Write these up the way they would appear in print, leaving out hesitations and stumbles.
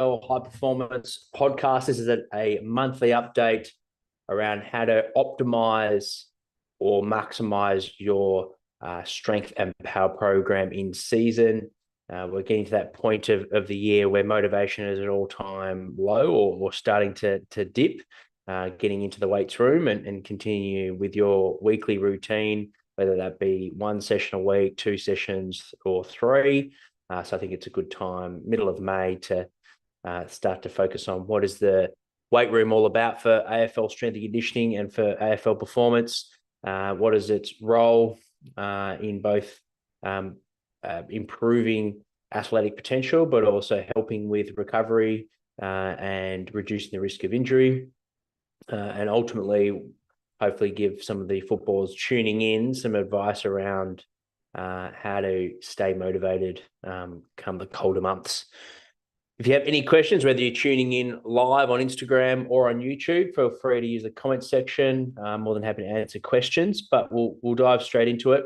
AFL High Performance Podcast. This is a monthly update around how to optimize or maximize your strength and power program in season. We're getting to that point of the year where motivation is at all-time low or starting to dip, getting into the weights room and continue with your weekly routine, whether that be one session a week, two sessions, or three. So I think it's a good time, middle of May, to start to focus on what is the weight room all about for AFL strength and conditioning and for AFL performance. What is its role in both improving athletic potential, but also helping with recovery and reducing the risk of injury, and ultimately, hopefully, give some of the footballers tuning in some advice around how to stay motivated come the colder months. If you have any questions, whether you're tuning in live on Instagram or on YouTube, feel free to use the comment section. I'm more than happy to answer questions, but we'll dive straight into it.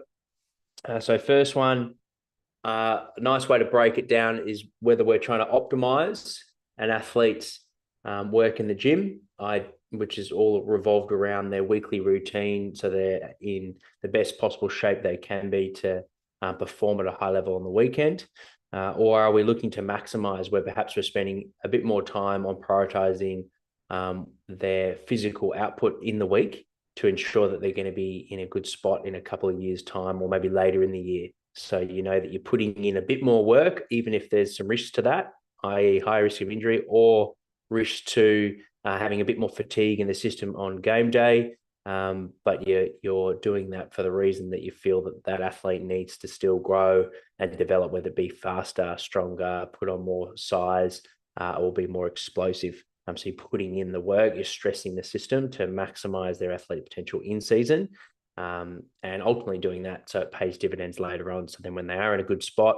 So first one, a nice way to break it down is whether we're trying to optimize an athlete's work in the gym, which is all revolved around their weekly routine, so they're in the best possible shape they can be to perform at a high level on the weekend. Or are we looking to maximize where perhaps we're spending a bit more time on prioritizing their physical output in the week to ensure that they're going to be in a good spot in a couple of years' time, or maybe later in the year. So you know that you're putting in a bit more work, even if there's some risks to that, i.e. higher risk of injury or risk to having a bit more fatigue in the system on game day. But you're doing that for the reason that you feel that athlete needs to still grow and develop, whether it be faster, stronger, put on more size, or be more explosive. So you're putting in the work, you're stressing the system to maximize their athletic potential in season, and ultimately doing that so it pays dividends later on. So then when they are in a good spot,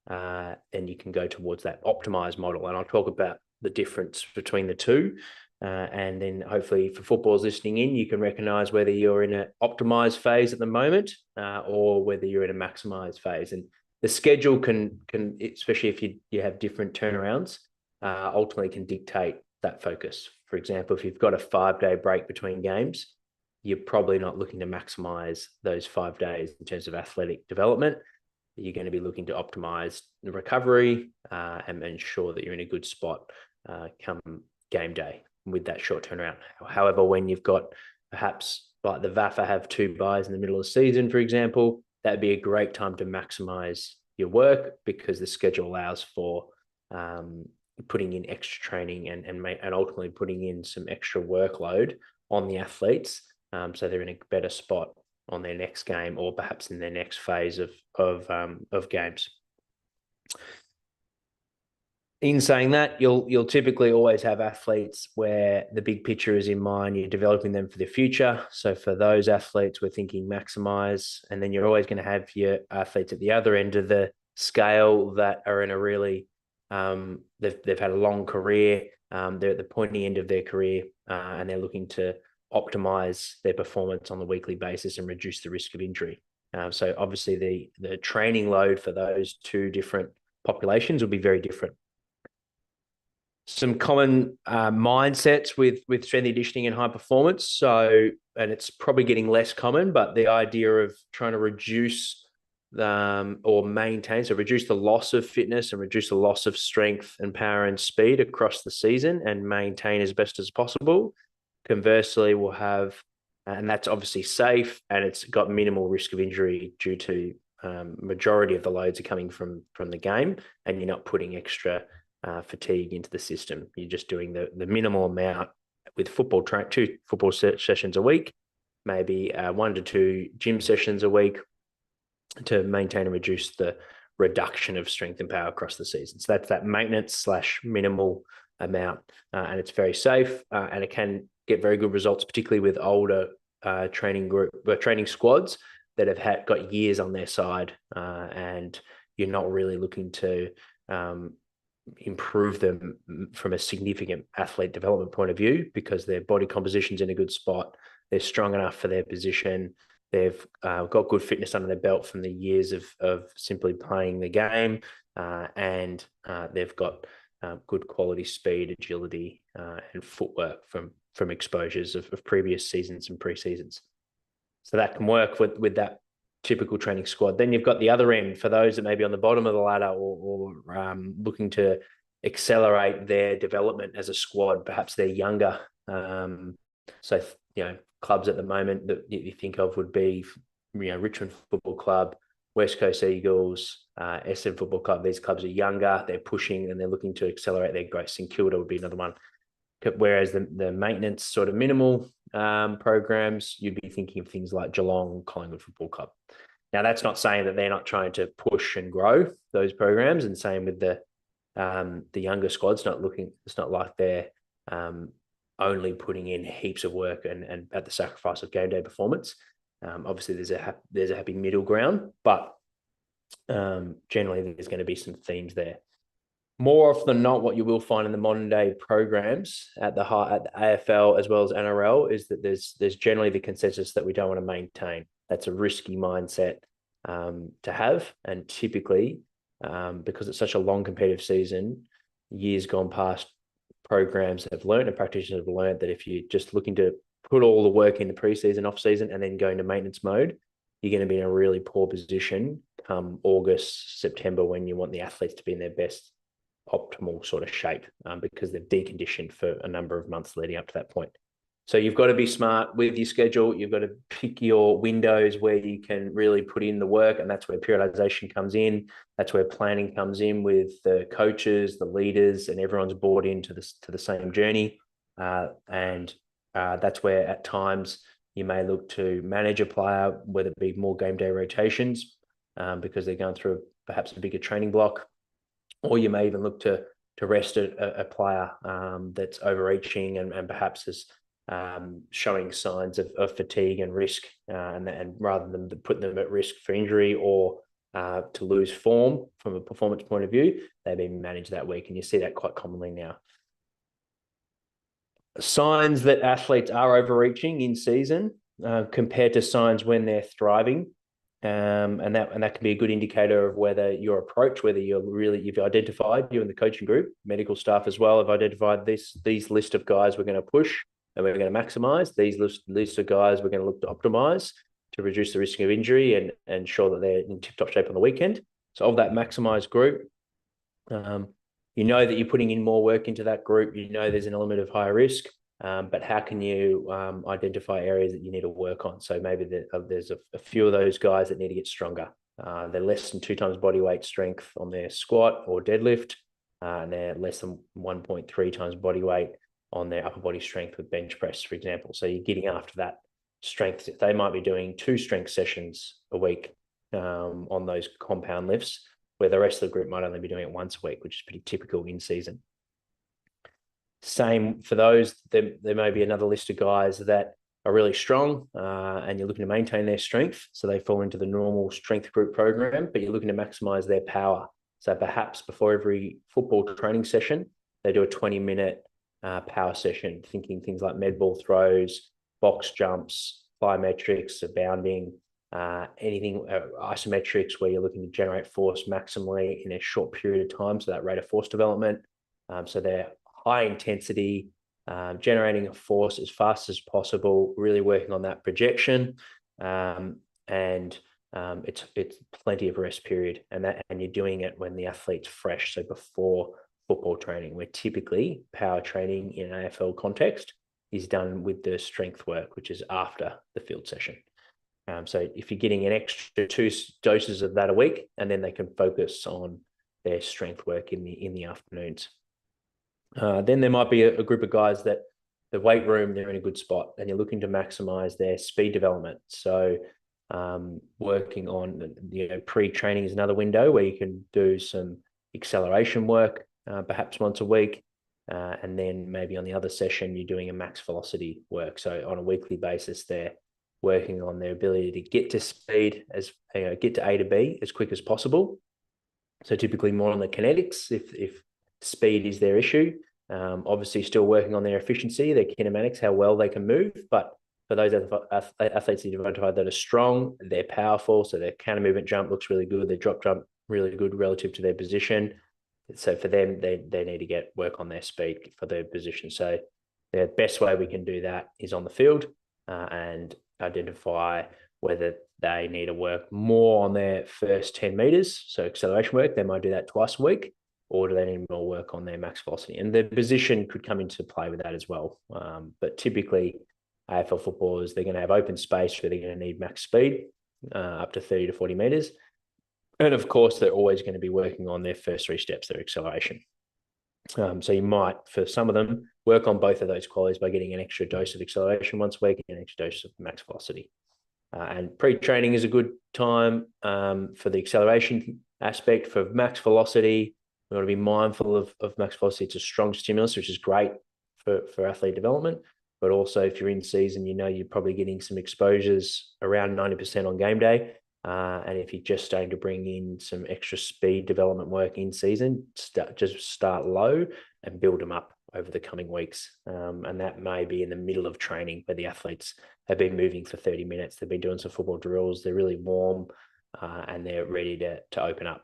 then you can go towards that optimized model. And I'll talk about the difference between the two. And then hopefully for footballers listening in, you can recognize whether you're in an optimized phase at the moment or whether you're in a maximized phase. And the schedule can especially if you have different turnarounds, ultimately can dictate that focus. For example, if you've got a 5-day break between games, you're probably not looking to maximize those 5 days in terms of athletic development. You're going to be looking to optimize the recovery and ensure that you're in a good spot come game day with that short turnaround. However, when you've got perhaps like the VAFA have 2 buys in the middle of the season, for example, that'd be a great time to maximize your work because the schedule allows for putting in extra training and ultimately putting in some extra workload on the athletes, so they're in a better spot on their next game or perhaps in their next phase of games. In saying that, you'll typically always have athletes where the big picture is in mind. You're developing them for the future. So for those athletes, we're thinking maximize, and then you're always going to have your athletes at the other end of the scale that are in a really they've had a long career. They're at the pointy end of their career, and they're looking to optimize their performance on a weekly basis and reduce the risk of injury. So obviously the training load for those two different populations will be very different. Some common mindsets with strength and conditioning and high performance. So, and it's probably getting less common, but the idea of trying to reduce or maintain, so reduce the loss of fitness and reduce the loss of strength and power and speed across the season and maintain as best as possible. Conversely, we'll have, and that's obviously safe and it's got minimal risk of injury due to majority of the loads are coming from the game and you're not putting extra fatigue into the system. You're just doing the minimal amount with football 2 football sessions a week, maybe 1 to 2 gym sessions a week to maintain and reduce the reduction of strength and power across the season. So that's that maintenance / minimal amount, and it's very safe and it can get very good results, particularly with older training squads that have got years on their side, and you're not really looking to improve them from a significant athlete development point of view because their body composition's in a good spot. They're strong enough for their position. They've got good fitness under their belt from the years of simply playing the game, and they've got good quality speed, agility, and footwork from exposures of previous seasons and pre-seasons. So that can work with that typical training squad. Then you've got the other end for those that may be on the bottom of the ladder or looking to accelerate their development as a squad. Perhaps they're younger. So, clubs at the moment that you think of would be, Richmond Football Club, West Coast Eagles, Essendon Football Club. These clubs are younger, they're pushing and they're looking to accelerate their growth. St Kilda would be another one. Whereas the maintenance sort of minimal programs, you'd be thinking of things like Geelong, Collingwood Football Club. Now, that's not saying that they're not trying to push and grow those programs, and same with the younger squads. It's not like they're only putting in heaps of work and at the sacrifice of game day performance. Obviously, there's a happy middle ground, but generally there's going to be some themes there. More often than not, what you will find in the modern day programs at the AFL as well as NRL is that there's generally the consensus that we don't want to maintain. That's a risky mindset to have, and typically because it's such a long competitive season, years gone past, programs have learned and practitioners have learned that if you're just looking to put all the work in the preseason, off season, and then go into maintenance mode, you're going to be in a really poor position come August, September, when you want the athletes to be in their best optimal sort of shape, because they've deconditioned for a number of months leading up to that point. So you've got to be smart with your schedule. You've got to pick your windows where you can really put in the work, and that's where periodization comes in. That's where planning comes in with the coaches, the leaders, and everyone's bought into the same journey. And that's where at times you may look to manage a player, whether it be more game day rotations, because they're going through perhaps a bigger training block, or you may even look to rest a player that's overreaching and perhaps is showing signs of fatigue and risk, and rather than put them at risk for injury or to lose form from a performance point of view, they've been managed that week, and you see that quite commonly now. Signs that athletes are overreaching in season compared to signs when they're thriving. And that can be a good indicator of whether your approach, whether you've identified, you and the coaching group, medical staff as well, have identified these list of guys we're going to push and we're going to maximize. These list of guys we're going to look to optimize to reduce the risk of injury and ensure that they're in tip-top shape on the weekend. So of that maximized group, you know that you're putting in more work into that group. You know there's an element of higher risk. But how can you identify areas that you need to work on? So maybe there's a few of those guys that need to get stronger. They're less than 2 times body weight strength on their squat or deadlift, and they're less than 1.3 times body weight on their upper body strength with bench press, for example. So you're getting after that strength. They might be doing 2 strength sessions a week on those compound lifts, where the rest of the group might only be doing it once a week, which is pretty typical in season. Same for those, there may be another list of guys that are really strong and you're looking to maintain their strength. So they fall into the normal strength group program, but you're looking to maximize their power. So perhaps before every football training session, they do a 20-minute power session, thinking things like med ball throws, box jumps, plyometrics, bounding, anything isometrics where you're looking to generate force maximally in a short period of time. So that rate of force development. So they're high intensity, generating a force as fast as possible, really working on that projection, and it's plenty of rest period, and you're doing it when the athlete's fresh, so before football training, where typically power training in an AFL context is done with the strength work, which is after the field session. So if you're getting an extra 2 doses of that a week, and then they can focus on their strength work in the afternoons. Then there might be a group of guys that the weight room, they're in a good spot and you're looking to maximize their speed development. So working on, pre-training is another window where you can do some acceleration work, perhaps once a week. And then maybe on the other session, you're doing a max velocity work. So on a weekly basis, they're working on their ability to get to speed, get to A to B as quick as possible. So typically more on the kinetics if speed is their issue. Obviously still working on their efficiency, their kinematics, how well they can move. But for those athletes that you've identified that are strong, they're powerful. So their counter movement jump looks really good. Their drop jump really good relative to their position. So for them, they need to get work on their speed for their position. So the best way we can do that is on the field and identify whether they need to work more on their first 10 meters. So acceleration work, they might do that twice a week, or do they need more work on their max velocity? And the position could come into play with that as well. But typically, AFL footballers, they're going to have open space where they're going to need max speed up to 30 to 40 meters. And of course, they're always going to be working on their first 3 steps, their acceleration. So you might, for some of them, work on both of those qualities by getting an extra dose of acceleration once a week and an extra dose of max velocity. And pre-training is a good time for the acceleration aspect. For max velocity, we want to be mindful of max velocity. It's a strong stimulus, which is great for athlete development. But also, if you're in season, you're probably getting some exposures around 90% on game day. And if you're just starting to bring in some extra speed development work in season, just start low and build them up over the coming weeks. And that may be in the middle of training where the athletes have been moving for 30 minutes. They've been doing some football drills. They're really warm and they're ready to open up.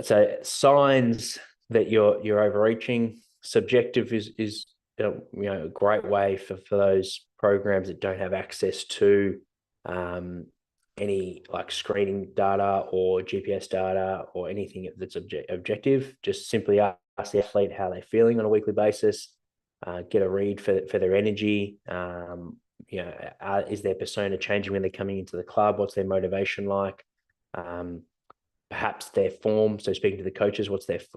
So signs that you're overreaching. Subjective is a great way for those programs that don't have access to any like screening data or GPS data or anything that's objective. Just simply ask the athlete how they're feeling on a weekly basis, get a read for their energy. Is their persona changing when they're coming into the club? What's their motivation like? Perhaps their form. So speaking to the coaches,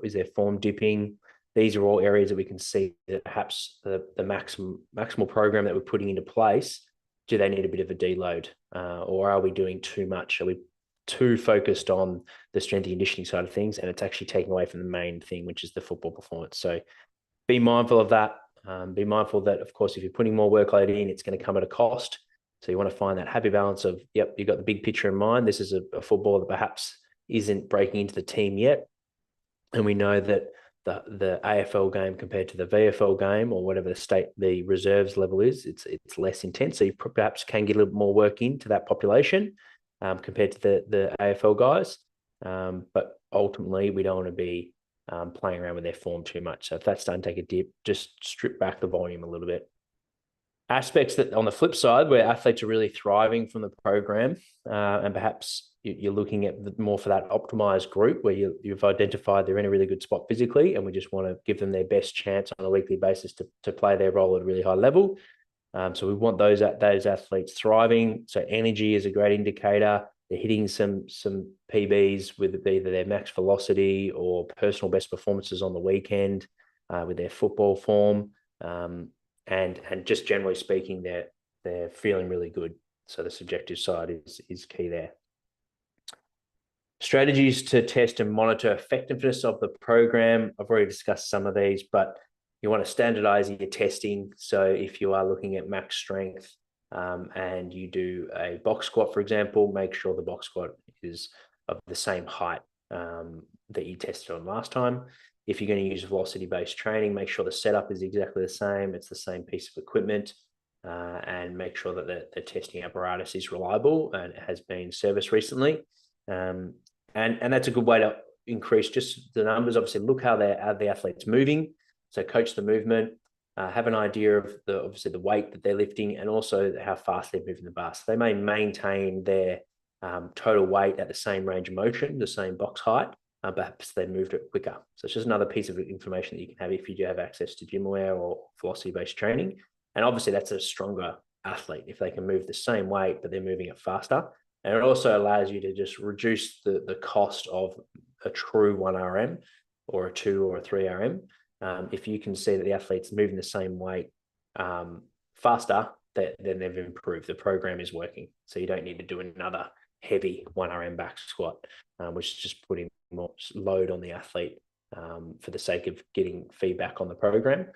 is their form dipping? These are all areas that we can see that perhaps the maximal program that we're putting into place, do they need a bit of a deload? Or are we doing too much? Are we too focused on the strength and conditioning side of things? And it's actually taking away from the main thing, which is the football performance. So be mindful of that. Be mindful that, of course, if you're putting more workload in, it's going to come at a cost. So you want to find that happy balance of, yep, you've got the big picture in mind. This is a footballer that perhaps isn't breaking into the team yet. And we know that the AFL game compared to the VFL game or whatever the reserves level is, it's less intense. So you perhaps can get a little more work into that population compared to the AFL guys. But ultimately, we don't want to be playing around with their form too much. So if that's starting to take a dip, just strip back the volume a little bit. Aspects that on the flip side, where athletes are really thriving from the program, and perhaps you're looking at more for that optimized group where you've identified they're in a really good spot physically, and we just want to give them their best chance on a weekly basis to play their role at a really high level. So we want those athletes thriving. So energy is a great indicator. They're hitting some PBs with either their max velocity or personal best performances on the weekend with their football form. And just generally speaking, they're feeling really good. So the subjective side is key there. Strategies to test and monitor effectiveness of the program. I've already discussed some of these, but you want to standardize your testing. So if you are looking at max strength and you do a box squat, for example, make sure the box squat is of the same height that you tested on last time. If you're going to use velocity-based training, make sure the setup is exactly the same. It's the same piece of equipment and make sure that the testing apparatus is reliable and has been serviced recently. And that's a good way to increase just the numbers. Obviously, look how the athlete's moving. So coach the movement, have an idea of obviously the weight that they're lifting and also how fast they're moving the bar. So they may maintain their total weight at the same range of motion, the same box height, perhaps they moved it quicker. So it's just another piece of information that you can have if you do have access to gymwear or velocity-based training. And obviously that's a stronger athlete if they can move the same weight, but they're moving it faster. And it also allows you to just reduce the cost of a true 1RM or a 2 or a 3RM. If you can see that the athlete's moving the same weight faster, then they've improved. The program is working. So you don't need to do another heavy 1RM back squat, which is just putting more load on the athlete for the sake of getting feedback on the program.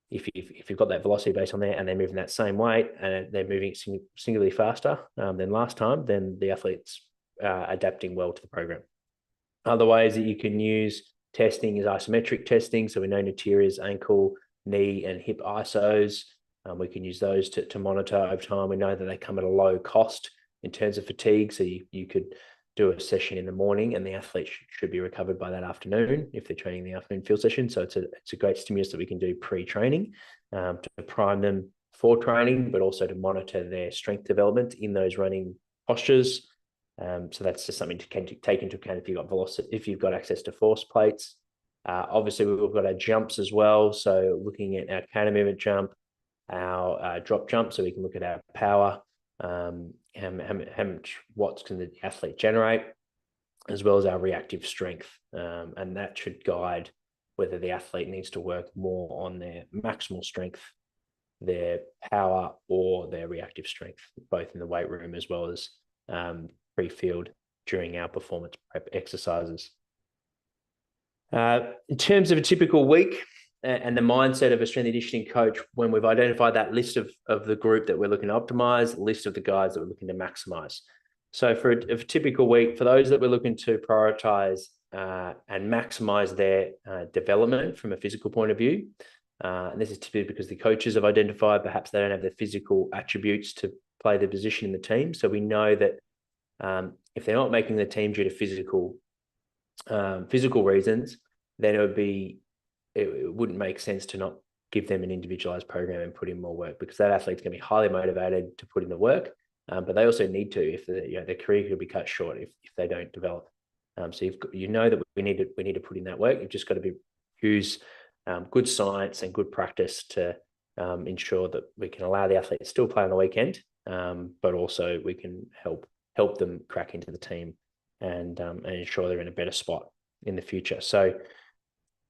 If you've got that velocity base on there and they're moving that same weight and they're moving singularly faster than last time, then the athlete's adapting well to the program. Other ways that you can use testing is isometric testing. So we know Natiria's ankle, knee, and hip ISOs. We can use those to monitor over time. We know that they come at a low cost in terms of fatigue. So you could do a session in the morning, and the athlete should be recovered by that afternoon if they're training the afternoon field session. So it's a great stimulus that we can do pre-training to prime them for training, but also to monitor their strength development in those running postures. So that's just something to take into account if you've got velocity, if you've got access to force plates. Obviously, we've got our jumps as well. So looking at our counter movement jump, our drop jump, so we can look at our power, how much watts can the athlete generate, as well as our reactive strength. And that should guide whether the athlete needs to work more on their maximal strength, their power, or their reactive strength, both in the weight room as well as pre-field during our performance prep exercises. In terms of a typical week and the mindset of a strength and conditioning coach, when we've identified that list of the group that we're looking to optimize, list of the guys that we're looking to maximize. So for a typical week, for those that we're looking to prioritize and maximize their development from a physical point of view, and this is typically because the coaches have identified perhaps they don't have the physical attributes to play the position in the team. So we know that if they're not making the team due to physical reasons, then it wouldn't make sense to not give them an individualized program and put in more work, because that athlete's going to be highly motivated to put in the work, but they also need to if their career could be cut short if they don't develop. So you know that we need to put in that work. You've just got to use good science and good practice to ensure that we can allow the athlete to still play on the weekend, but also we can help them crack into the team and ensure they're in a better spot in the future. So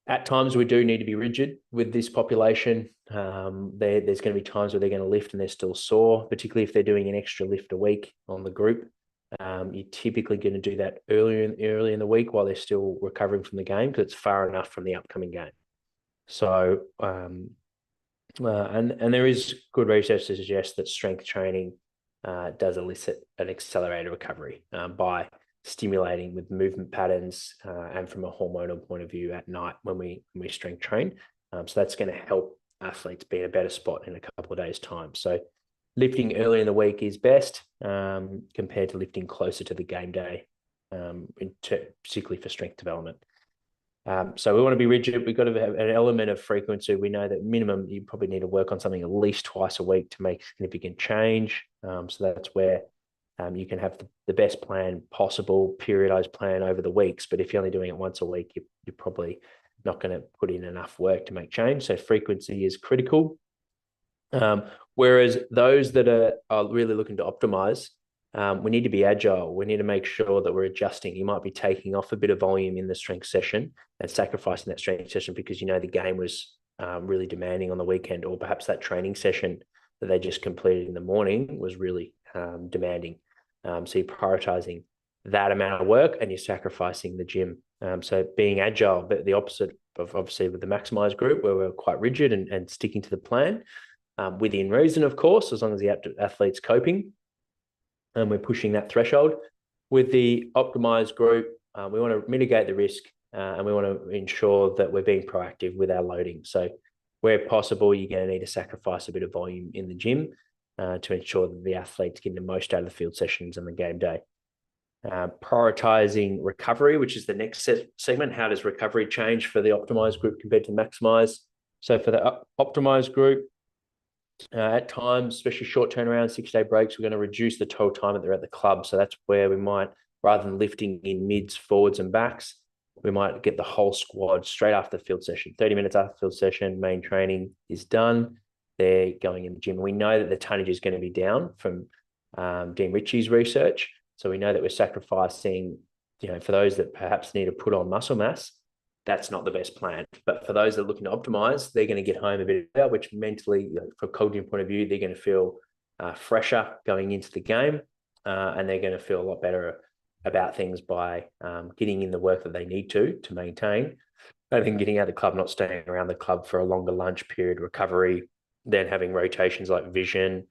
at times we do need to be rigid with this population. There's going to be times where they're going to lift and they're still sore, particularly if they're doing an extra lift a week on the group. You're typically going to do that early in the week while they're still recovering from the game, because it's far enough from the upcoming game. So and there is good research to suggest that strength training does elicit an accelerated recovery by stimulating with movement patterns and from a hormonal point of view at night when we strength train. So that's going to help athletes be in a better spot in a couple of days' time. So lifting early in the week is best compared to lifting closer to the game day, particularly for strength development. So we want to be rigid. We've got to have an element of frequency. We know that minimum you probably need to work on something at least twice a week to make significant change. So that's where you can have the best plan possible, periodized plan over the weeks. But if you're only doing it once a week, you're probably not going to put in enough work to make change. So frequency is critical. Whereas those that are really looking to optimize, we need to be agile. We need to make sure that we're adjusting. You might be taking off a bit of volume in the strength session and sacrificing that strength session because you know the game was really demanding on the weekend, or perhaps that training session that they just completed in the morning was really demanding. So you're prioritizing that amount of work and you're sacrificing the gym. So being agile, but the opposite of obviously with the Maximise group, where we're quite rigid and sticking to the plan within reason, of course, as long as the athlete's coping and we're pushing that threshold. With the Optimise group, we want to mitigate the risk and we want to ensure that we're being proactive with our loading. So where possible, you're going to need to sacrifice a bit of volume in the gym to ensure that the athletes get the most out of the field sessions and the game day. Prioritizing recovery, which is the next segment. How does recovery change for the Optimise group compared to Maximise? So for the Optimise group, at times, especially short turnaround, 6-day breaks, we're going to reduce the total time that they're at the club. So that's where we might, rather than lifting in mids, forwards and backs, we might get the whole squad straight after the field session. 30 minutes after the field session, main training is done. They're going in the gym. We know that the tonnage is going to be down from Dean Ritchie's research. So we know that we're sacrificing, for those that perhaps need to put on muscle mass, that's not the best plan. But for those that are looking to optimize, they're going to get home a bit better, which mentally, from a cognitive point of view, they're going to feel fresher going into the game, and they're going to feel a lot better about things by getting in the work that they need to maintain. I think getting out of the club, not staying around the club for a longer lunch period, recovery, then having rotations like vision,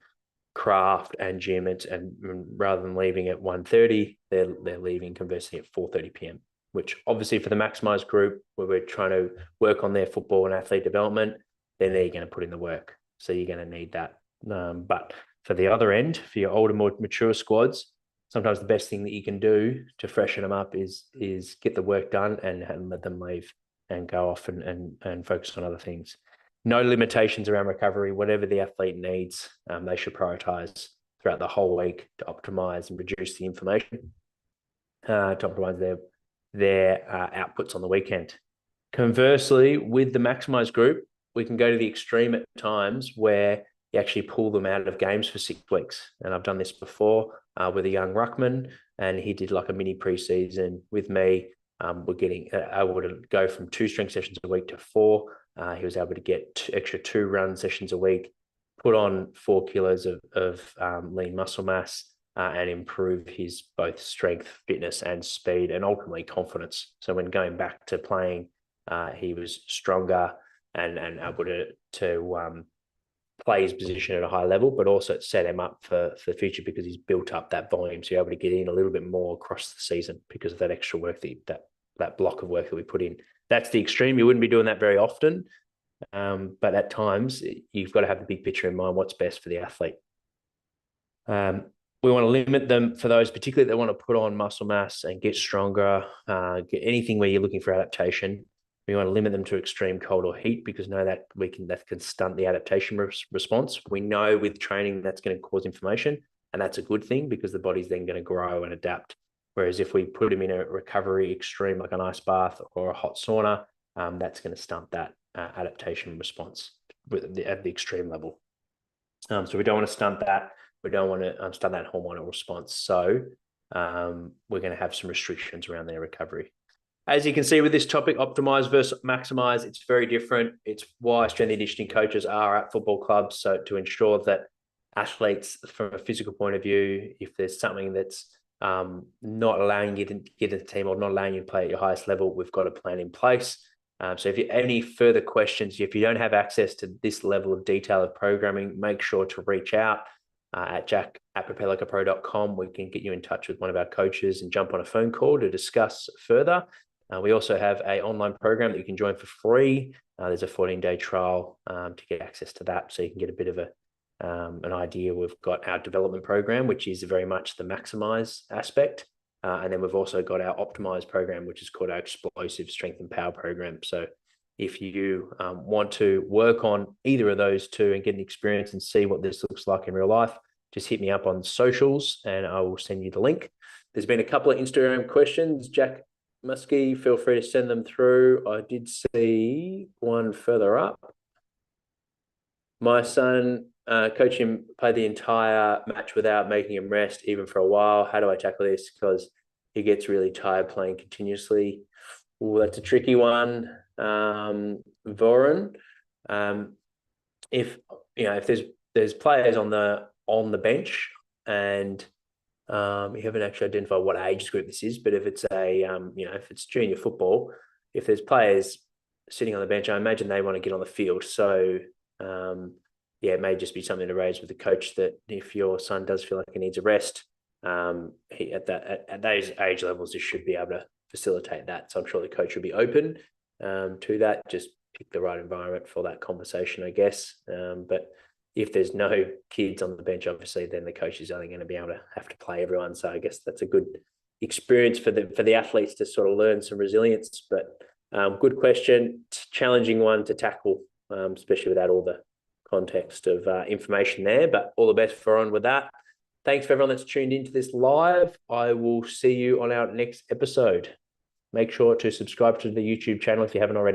craft and gym, and rather than leaving at 1:30, they're leaving conversely at 4:30 p.m., which obviously for the Maximise group, where we're trying to work on their football and athlete development, then they're going to put in the work. So you're going to need that. But for the other end, for your older, more mature squads, sometimes the best thing that you can do to freshen them up is get the work done and let them leave and go off and focus on other things. No limitations around recovery. Whatever the athlete needs, they should prioritize throughout the whole week to optimize and reduce the information, to optimize their outputs on the weekend. Conversely, with the Maximise group, we can go to the extreme at times where you actually pull them out of games for 6 weeks. And I've done this before with a young ruckman, and he did like a mini preseason with me. We're getting able to go from 2 strength sessions a week to 4. He was able to get extra 2 run sessions a week, put on 4 kilos of lean muscle mass, and improve his both strength, fitness, and speed, and ultimately confidence. So when going back to playing, he was stronger and able to play his position at a high level, but also set him up for the future because he's built up that volume. So you're able to get in a little bit more across the season because of that extra work that block of work that we put in. That's the extreme. You wouldn't be doing that very often. But at times you've got to have the big picture in mind, what's best for the athlete. We want to limit them for those particularly that want to put on muscle mass and get stronger, get anything where you're looking for adaptation. We want to limit them to extreme cold or heat because know that that can stunt the adaptation response. We know with training that's going to cause inflammation, and that's a good thing because the body's then going to grow and adapt. Whereas if we put them in a recovery extreme like an ice bath or a hot sauna, that's going to stunt that adaptation response at the extreme level. So we don't want to stunt that. We don't want to stunt that hormonal response. So we're going to have some restrictions around their recovery. As you can see with this topic, optimize versus maximize, it's very different. It's why strength and conditioning coaches are at football clubs. So to ensure that athletes, from a physical point of view, if there's something that's not allowing you to get into the team or not allowing you to play at your highest level, we've got a plan in place. So if you have any further questions, if you don't have access to this level of detail of programming, make sure to reach out at jack@propellicapro.com. We can get you in touch with one of our coaches and jump on a phone call to discuss further. We also have an online program that you can join for free. There's a 14-day trial to get access to that, so you can get a bit of an idea. We've got our development program, which is very much the Maximise aspect. And then we've also got our Optimise program, which is called our Explosive Strength and Power program. So if you want to work on either of those two and get an experience and see what this looks like in real life, just hit me up on socials and I will send you the link. There's been a couple of Instagram questions. Jack Muskie, feel free to send them through. I did see one further up. My son, coach him play the entire match without making him rest, even for a while. How do I tackle this? Because he gets really tired playing continuously. Oh, that's a tricky one, Voren. If there's players on the bench and you haven't actually identified what age group this is, but if it's if it's junior football, if there's players sitting on the bench, I imagine they want to get on the field. So it may just be something to raise with the coach that if your son does feel like he needs a rest, at those age levels, he should be able to facilitate that. So I'm sure the coach will be open to that. Just pick the right environment for that conversation, I guess. But if there's no kids on the bench, obviously, then the coach is only going to be able to have to play everyone. So I guess that's a good experience for the athletes to sort of learn some resilience. But good question, challenging one to tackle, especially without all the context of information there. But all the best for on with that. Thanks for everyone that's tuned into this live. I will see you on our next episode. Make sure to subscribe to the YouTube channel if you haven't already.